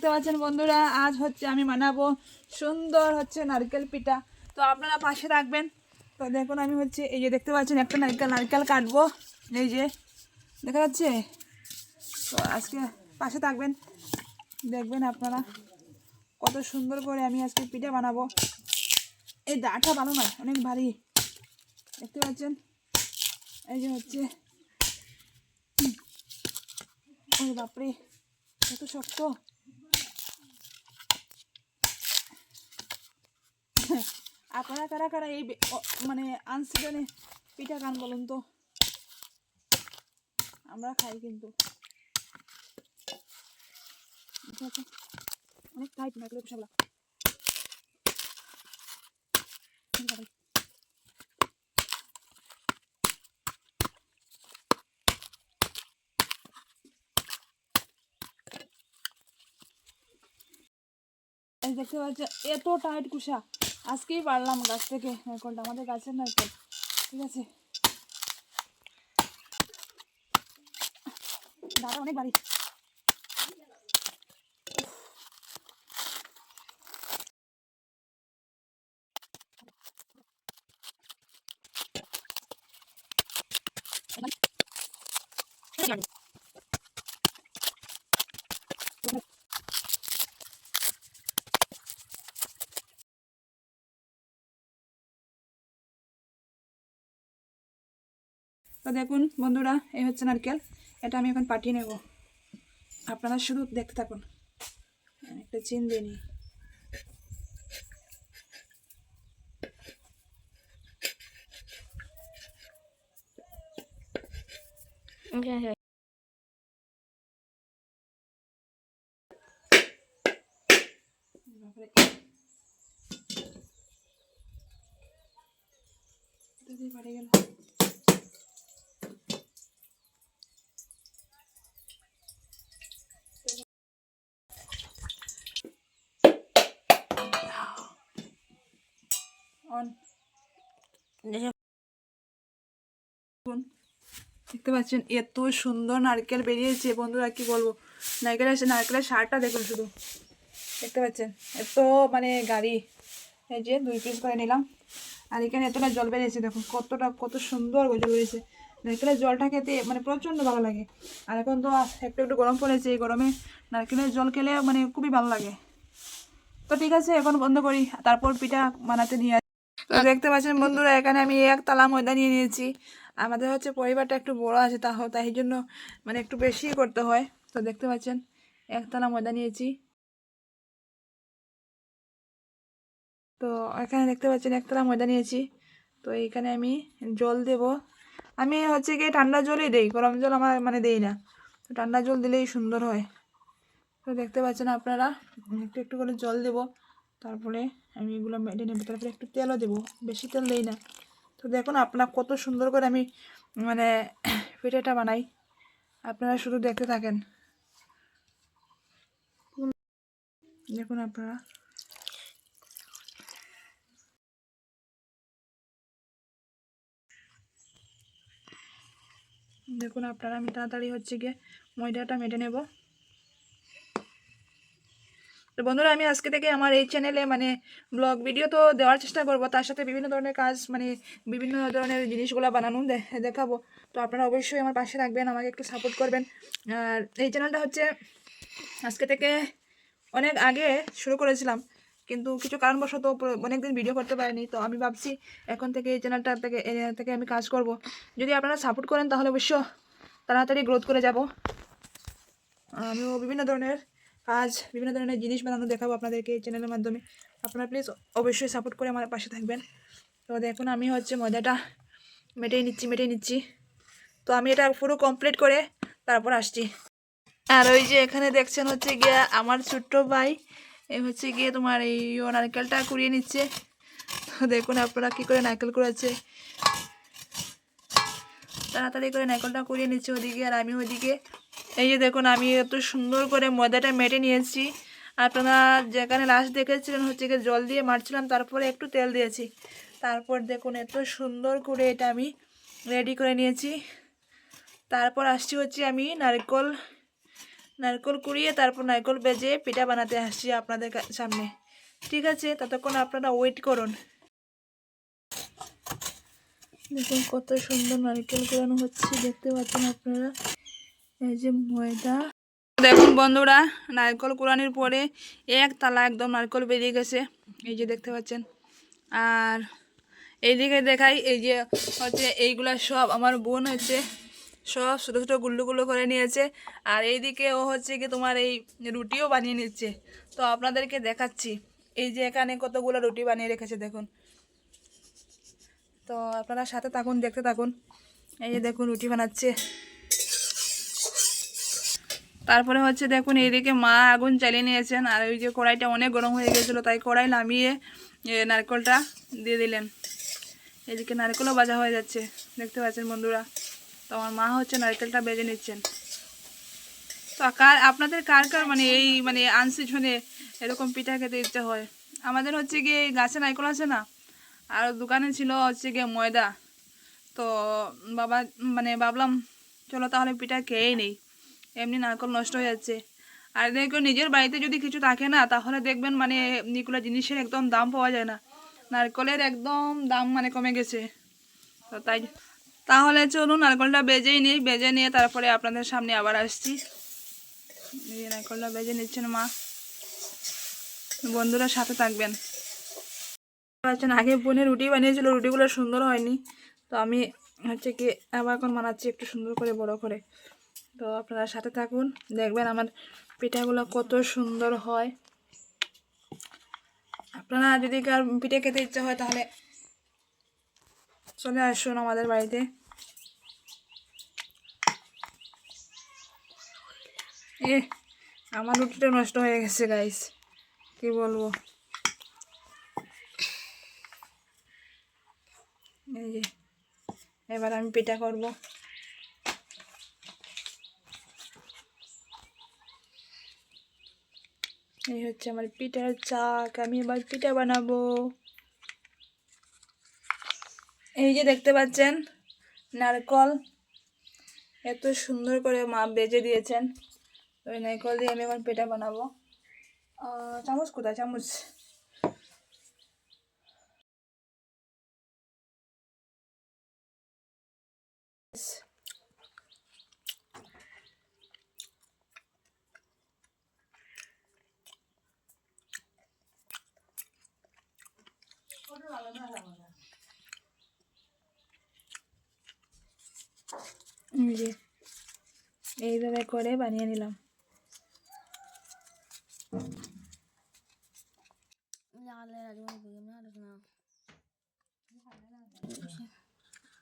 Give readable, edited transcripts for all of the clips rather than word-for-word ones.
দেখতে পাচ্ছেন বন্ধুরা, আজ হচ্ছে আমি বানাবো সুন্দর হচ্ছে নারকেল পিঠা। তো আপনারা পাশে রাখবেন। তো দেখুন আমি হচ্ছে এই যে দেখতে পাচ্ছেন একটা নারকেল কাটবো, এই যে দেখা যাচ্ছে। তো আজকে পাশে থাকবেন, দেখবেন আপনারা কত সুন্দর করে আমি আজকে পিঠা বানাবো। এই দাঁড়টা ভালো নয়, অনেক ভারী, দেখতে পাচ্ছেন। এই যে হচ্ছে ওই বাপরে কত শক্ত। আপনারা কারা কারা এই মানে আনসিজনে পিঠা খান বলুন তো? আমরা খাই কিন্তু অনেক টাইট নারকেলের খোসাগুলো। দেখতে পাচ্ছেন এত টাইট কুসা, আজকেই পারলাম গাছ থেকে নারকেলটা, আমাদের গাছের নারকেল, ঠিক আছে। দাঁড়া অনেক বাড়ি। তো দেখুন বন্ধুরা, এই হচ্ছে নারকেল, এটা আমি এখন পাঠিয়ে নেব। আপনারা শুধু দেখতে থাকুন। একটা চিন দিয়ে নিই। বাড়ি গেল। দেখতে পাচ্ছেন এত সুন্দর নারকেল বেরিয়েছে বন্ধুরা, কি বলবো। নারকেলের সারটা দেখুন শুধু, দেখতে পাচ্ছেন এত মানে গাড়ি। এই যে 2 পিস করে নিলাম, আর এখানে এতটা জল বেরিয়েছে, দেখুন কত সুন্দর জল বেরিয়েছে। নারকেলের জলটা খেতে মানে প্রচণ্ড ভালো লাগে। আর এখন তো একটু একটু গরম পড়েছে, এই গরমে নারকেলের জল খেলে মানে খুবই ভালো লাগে। তো ঠিক আছে, এখন বন্ধ করি, তারপর পিঠা বানাতে নিয়ে আসি। তো দেখতে পাচ্ছেন বন্ধুরা, এখানে আমি 1 তালা ময়দা নিয়ে নিয়েছি। আমাদের হচ্ছে পরিবারটা একটু বড় আছে, তাই জন্য মানে একটু বেশি করতে হয়। তো দেখতে পাচ্ছেন 1 তালা ময়দা নিয়েছি। তো এখানে দেখতে পাচ্ছেন 1 তালা ময়দা নিয়েছি। তো এইখানে আমি জল দেব। আমি হচ্ছে গিয়ে ঠান্ডা জলই দেই, গরম জল আমার মানে দেই না। তো ঠান্ডা জল দিলেই সুন্দর হয়। তো দেখতে পাচ্ছেন আপনারা, একটু একটু করে জল দেব, তারপরে আমি এগুলো মেটে নেব। তারপরে একটু তেলও দেবো, বেশি তেল দেই না। তো দেখুন আপনারা কত সুন্দর করে আমি মানে পিঠাটা বানাই, আপনারা শুধু দেখতে থাকেন। দেখুন আপনারা, আমি তাড়াতাড়ি হচ্ছে গিয়ে ময়দাটা মেটে নেব। তো বন্ধুরা, আমি আজকে থেকে আমার এই চ্যানেলে মানে ব্লগ ভিডিও তো দেওয়ার চেষ্টা করব, তার সাথে বিভিন্ন ধরনের কাজ মানে বিভিন্ন ধরনের জিনিসগুলো বানানো দেখাবো। তো আপনারা অবশ্যই আমার পাশে থাকবেন, আমাকে একটু সাপোর্ট করবেন। আর এই চ্যানেলটা হচ্ছে আজকে থেকে অনেক আগে শুরু করেছিলাম, কিন্তু কিছু কারণবশত অনেকদিন ভিডিও করতে পারিনি। তো আমি ভাবছি এখন থেকে এই চ্যানেলটা থেকে আমি কাজ করব। যদি আপনারা সাপোর্ট করেন তাহলে অবশ্য তাড়াতাড়ি গ্রোথ করে যাব। আমিও বিভিন্ন ধরনের কাজ, বিভিন্ন ধরনের জিনিস বানানো দেখাবো আপনাদেরকে এই চ্যানেলের মাধ্যমে। আপনারা প্লিজ অবশ্যই সাপোর্ট করে আমার পাশে থাকবেন। তো দেখুন আমি হচ্ছে ময়দাটা মেটেই নিচ্ছি। তো আমি এটা পুরো কমপ্লিট করে তারপর আসছি। আর ওই যে এখানে দেখছেন হচ্ছে গিয়ে আমার ছোট্ট ভাই, এই হচ্ছে গিয়ে তোমার এই নারকেলটা কুড়িয়ে নিচ্ছে। তো দেখুন আপনারা কী করে নারকেল কুড়াচ্ছে, তাড়াতাড়ি করে নারকেলটা কুড়িয়ে নিচ্ছে ওদিকে, আর আমি ওদিকে এই যে দেখুন আমি এত সুন্দর করে ময়দাটা মেটে নিয়েছি। আপনারা যেখানে লাস্ট দেখেছিলেন হচ্ছে গিয়ে জল দিয়ে মারছিলাম, তারপরে একটু তেল দিয়েছি। তারপর দেখুন এত সুন্দর করে এটা আমি রেডি করে নিয়েছি। তারপর আসছি হচ্ছে আমি নারকেল কুড়িয়ে তারপর নারকেল ভেজে পিঠা বানাতে আসছি আপনাদের সামনে। ঠিক আছে, ততক্ষণ আপনারা ওয়েট করুন। দেখুন কত সুন্দর নারকেল কুড়ানো হচ্ছে, দেখতে পাচ্ছেন আপনারা। এই যে ময়দা, দেখুন বন্ধুরা, নারকেল কুড়ানোর পরে এক তালা একদম নারকেল বেরিয়ে গেছে, এই যে দেখতে পাচ্ছেন। আর এইদিকে দেখাই, এই যে হচ্ছে এইগুলা সব আমার বোন হচ্ছে সব ছোটো ছোটো গুল্লু করে নিয়েছে। আর এইদিকে ও হচ্ছে কি তোমার এই রুটিও বানিয়ে নিচ্ছে। তো আপনাদেরকে দেখাচ্ছি, এই যে এখানে কতগুলো রুটি বানিয়ে রেখেছে দেখুন। তো আপনারা সাথে থাকুন, দেখতে থাকুন। এই যে দেখুন রুটি বানাচ্ছে। তারপরে হচ্ছে দেখুন এইদিকে মা আগুন জ্বালিয়ে নিয়েছেন। আর ওই যে কড়াইটা অনেক গরম হয়ে গেছিলো, তাই কড়াই নামিয়ে নারকেলটা দিয়ে দিলেন। এদিকে নারকেলও ভাজা হয়ে যাচ্ছে, দেখতে পাচ্ছেন বন্ধুরা। তো আমার মা হচ্ছে নারকেলটা ভেজে নিচ্ছেন। তো আপনাদের কার কার মানে এই মানে আনসিজনে এরকম পিঠা খেতে ইচ্ছা হয়? আমাদের হচ্ছে গিয়ে গাছে নারকেল আছে না, আর দোকানে ছিল হচ্ছে গিয়ে ময়দা। তো ভাবলাম চলো তাহলে পিঠা খেয়েই নেই, এমনি নারকেল নষ্ট হয়ে যাচ্ছে। আর দেখবেন নিজের বাড়িতে যদি কিছু থাকে না, তাহলে দেখবেন মানে এগুলো জিনিসের একদম দাম পাওয়া যায় না। নারকেলের একদম দাম মানে কমে গেছে। তো তাহলে চলুন নারকেলটা বেজে নিয়ে তারপরে আপনাদের সামনে আবার আসছি। এই নারকেলটা বেজে নিচ্ছেন মা, বন্ধুরা সাথে থাকবেন। আগে বোনে রুটি বানিয়েছিল, রুটিগুলো সুন্দর হয়নি, তো আমি হচ্ছে কি আবার এখন বানাচ্ছি একটু সুন্দর করে বড় করে। তো আপনারা সাথে থাকুন, দেখবেন আমার পিঠাগুলো কত সুন্দর হয়। আপনারা যদি কার পিঠে খেতে ইচ্ছা হয় তাহলে চলে আসুন আমাদের বাড়িতে। আমার রুটিটা নষ্ট হয়ে গেছে গাইস, কি বলবো। এই যে এবার আমি পিঠা করব। এই হচ্ছে আমার পিঠার চাক, আমি এবার পিঠা বানাবো। এই যে দেখতে পাচ্ছেন নারকেল এত সুন্দর করে মা বেজে দিয়েছেন। ওই নারকেল দিয়ে আমি এখন পিঠা বানাবো। চামচ কোথায়, চামচ? যে এইভাবে করে বানিয়ে নিলাম।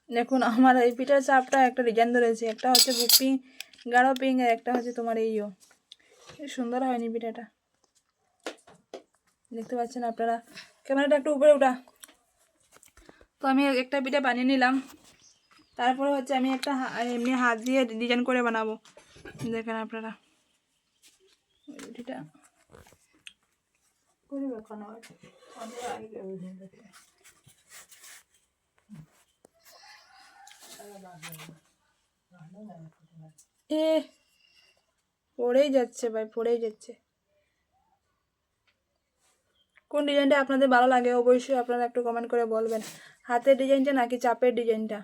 দেখুন আমার এই পিঠার চাপটা একটা ডিজাইন ধরেছে, একটা হচ্ছে পিঙ্ক, গাঢ় পিঙ্ক, আর একটা হচ্ছে তোমার এইও। সুন্দর হয়নি পিঠাটা, দেখতে পাচ্ছেন আপনারা। ক্যামেরাটা একটু উপরে ওঠা। তো আমি একটা পিঠা বানিয়ে নিলাম, তারপরে হচ্ছে আমি একটা এমনি হাত দিয়ে ডিজাইন করে বানাবো। দেখেন আপনারা রুটিটা পড়েই যাচ্ছে ভাই, পড়েই যাচ্ছে। কোন ডিজাইনটা আপনাদের ভালো লাগে অবশ্যই আপনারা একটু কমেন্ট করে বলবেন, হাতের ডিজাইনটা নাকি চাপের ডিজাইনটা।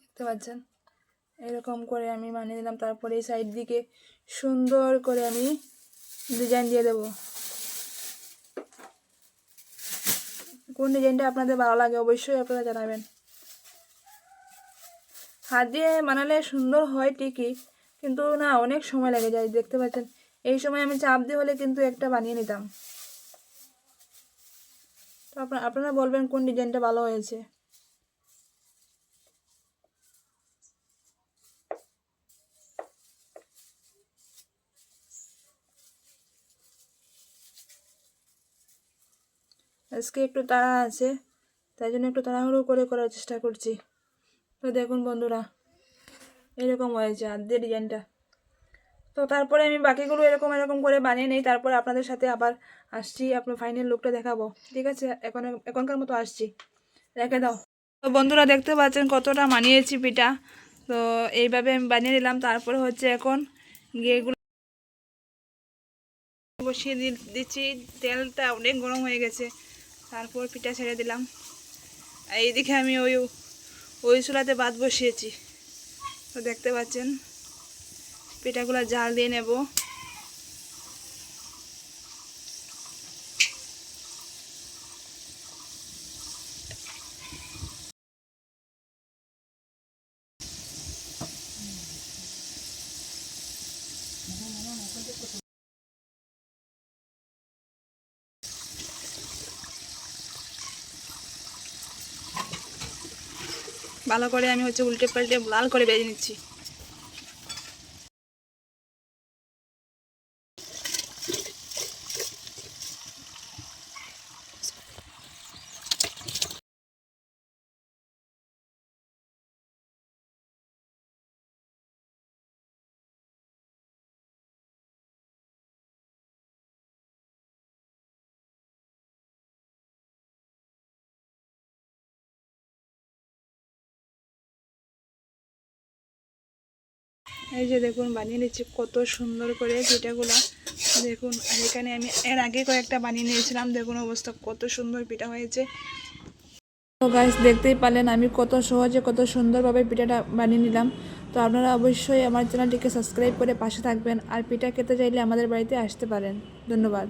দেখতে পাচ্ছেন এরকম করে আমি বানিয়ে দিলাম। তারপরে এই সাইড দিকে সুন্দর করে আমি ডিজাইন দিয়ে দেব। কোন ডিজাইনটা আপনাদের ভালো লাগে অবশ্যই আপনারা জানাবেন। হাত দিয়ে বানালে সুন্দর হয় ঠিকই, কিন্তু না অনেক সময় লেগে যায়। দেখতে পাচ্ছেন এই সময় আমি চাপ দিয়ে হলে কিন্তু একটা বানিয়ে নিতাম। তো আপনারা বলবেন কোন ডিজাইনটা ভালো হয়েছে। আজকে একটু তাড়া আছে, তাই জন্য একটু তাড়াহুড়ো করে করার চেষ্টা করছি। তো দেখুন বন্ধুরা এরকম হয়েছে হাত দিয়ে ডিজাইনটা। তো তারপরে আমি বাকিগুলো এরকম করে বানিয়ে নিই, তারপরে আপনাদের সাথে আবার আসছি, আপনার ফাইনাল লুকটা দেখাবো। ঠিক আছে, এখনকার মতো আসছি, রেখে দাও। তো বন্ধুরা দেখতে পাচ্ছেন কতটা বানিয়েছি পিঠা। তো এইভাবে আমি বানিয়ে নিলাম। তারপরে হচ্ছে এখন এগুলো বসিয়ে দিচ্ছি, তেলটা অনেক গরম হয়ে গেছে। তারপর পিঠা ছেড়ে দিলাম। আর এইদিকে আমি ওই চুলাতে ভাত বসিয়েছি, তো দেখতে পাচ্ছেন পিঠাগুলো জাল দিয়ে নেব। ভালো করে আমি হচ্ছে উল্টে পাল্টে লাল করে ভেজে নিচ্ছি। এই যে দেখুন বানিয়ে নিচ্ছি কত সুন্দর করে পিঠাগুলা দেখুন। আর এখানে আমি এর আগে কয়েকটা বানিয়ে নিয়েছিলাম, দেখুন অবস্থা কত সুন্দর পিঠা হয়েছে। তো গাইস দেখতেই পারলেন আমি কত সহজে কত সুন্দরভাবে পিঠাটা বানিয়ে নিলাম। তো আপনারা অবশ্যই আমার চ্যানেলটিকে সাবস্ক্রাইব করে পাশে থাকবেন, আর পিঠা খেতে চাইলে আমাদের বাড়িতে আসতে পারেন। ধন্যবাদ।